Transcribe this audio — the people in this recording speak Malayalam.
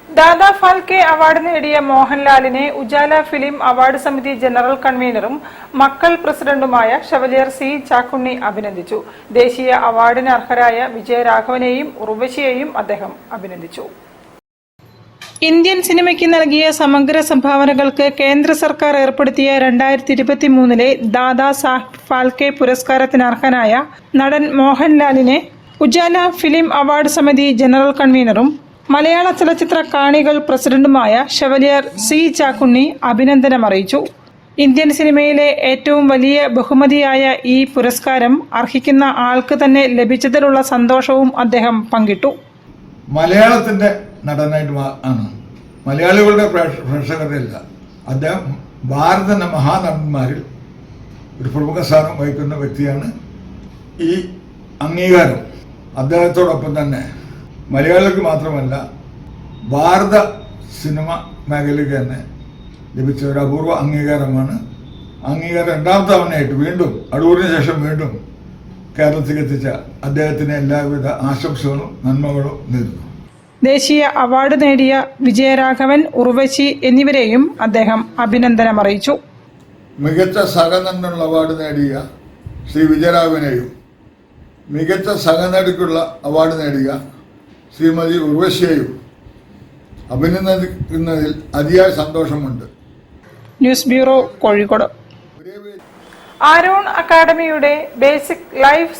ദാദാ ഫാൽക്കെ അവാർഡ് നേടിയ മോഹൻലാലിനെ ഉജാല ഫിലിം അവാർഡ് സമിതി ജനറൽ കൺവീനറും മക്കൾ പ്രസിഡന്റുമായ ഷവലിയർ സി ചാക്കുണ്ണി അഭിനന്ദിച്ചു. ദേശീയ അവാർഡിന് അർഹരായ വിജയരാഘവനെയും ഉർവശിയെയും അദ്ദേഹം അഭിനന്ദിച്ചു. ഇന്ത്യൻ സിനിമയ്ക്ക് നൽകിയ സമഗ്ര സംഭാവനകൾക്ക് കേന്ദ്ര സർക്കാർ ഏർപ്പെടുത്തിയ 2023 ദാദാ സാഹബ് ഫാൽക്കെ പുരസ്കാരത്തിന് അർഹനായ നടൻ മോഹൻലാലിനെ ഉജാല ഫിലിം അവാർഡ് സമിതി ജനറൽ കൺവീനറും മലയാള ചലച്ചിത്ര കാണികൾ പ്രസിഡന്റുമായ ഷവലിയർ സി ചാക്കുണ്ണി അഭിനന്ദനമറിയിച്ചു. ഇന്ത്യൻ സിനിമയിലെ ഏറ്റവും വലിയ ബഹുമതിയായ ഈ പുരസ്കാരം അർഹിക്കുന്ന ആൾക്ക് തന്നെ ലഭിച്ചതിലുള്ള സന്തോഷവും അദ്ദേഹം പങ്കിട്ടു. മലയാളത്തിന്റെ നടനായിട്ട് ആണ്, മലയാളികളുടെ പ്രേക്ഷകരുടെ അല്ല. അദ്ദേഹം ഭാരതത്തിന്റെ മഹാനടന്മാരിൽ ഒരു പ്രമുഖ സ്ഥാനം വഹിക്കുന്ന വ്യക്തിയാണ്. ഈ അംഗീകാരം അദ്ദേഹത്തോടൊപ്പം തന്നെ മലയാളികൾക്ക് മാത്രമല്ല ഭാരത സിനിമ മേഖലയ്ക്ക് തന്നെ ലഭിച്ച ഒരു അപൂർവ അംഗീകാരമാണ്. അംഗീകാരം രണ്ടാമത്തെ തവണയായിട്ട് വീണ്ടും അടൂരിന് ശേഷം വീണ്ടും കേരളത്തിൽ എത്തിച്ച അദ്ദേഹത്തിന് എല്ലാവിധ ആശംസകളും നന്മകളും നേരുന്നു. ദേശീയ അവാർഡ് നേടിയ വിജയരാഘവൻ, ഉർവശി എന്നിവരെയും അദ്ദേഹം അഭിനന്ദനമറിയിച്ചു. മികച്ച സഹനടനുള്ള അവാർഡ് നേടിയ ശ്രീ വിജയരാഘവനെയും മികച്ച സഹനടിക്കുള്ള അവാർഡ് നേടിയ ശ്രീമതി ഉർവശിയെയും അഭിനന്ദിക്കുന്നതിൽ അതിയായ സന്തോഷമുണ്ട്. News bureau, Kozhikode. ആരോൺ അക്കാദമിയുടെ ബേസിക് ലൈഫ്